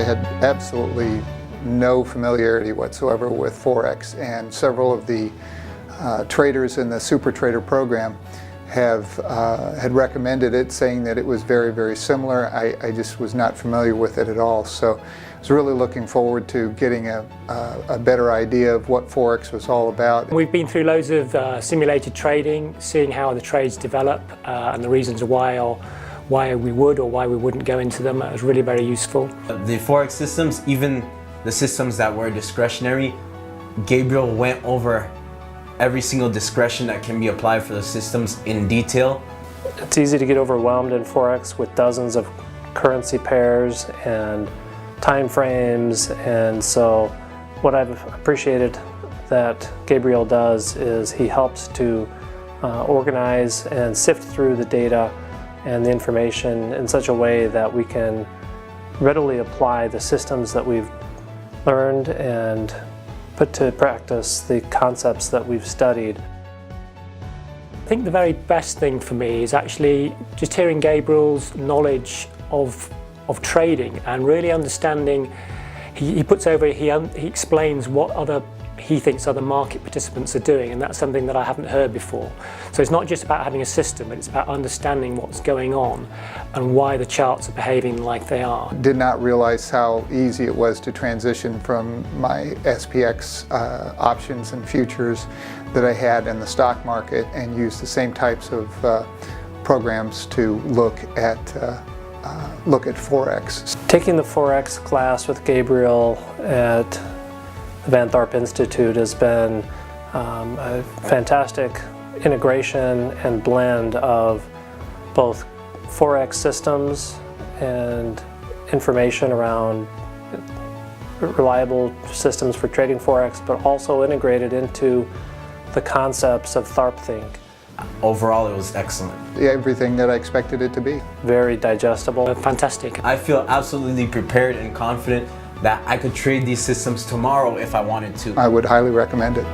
I had absolutely no familiarity whatsoever with Forex, and several of the traders in the Super Trader program had recommended it, saying that it was very, very similar. I just was not familiar with it at all, so I was really looking forward to getting a better idea of what Forex was all about. We've been through loads of simulated trading, seeing how the trades develop and the reasons why we would or why we wouldn't go into them. It was really very useful. The Forex systems, even the systems that were discretionary, Gabriel went over every single discretion that can be applied for the systems in detail. It's easy to get overwhelmed in Forex with dozens of currency pairs and time frames, and so what I've appreciated that Gabriel does is he helps to organize and sift through the data and the information in such a way that we can readily apply the systems that we've learned and put to practice the concepts that we've studied. I think the very best thing for me is actually just hearing Gabriel's knowledge of trading and really understanding. He explains what he thinks other market participants are doing, and that's something that I haven't heard before. So it's not just about having a system, but it's about understanding what's going on and why the charts are behaving like they are. Did not realize how easy it was to transition from my SPX options and futures that I had in the stock market and use the same types of programs to look at Forex. Taking the Forex class with Gabriel at the Van Tharp Institute has been a fantastic integration and blend of both Forex systems and information around reliable systems for trading Forex, but also integrated into the concepts of TharpThink. Overall, it was excellent. Everything that I expected it to be. Very digestible. Fantastic. I feel absolutely prepared and confident that I could trade these systems tomorrow if I wanted to. I would highly recommend it.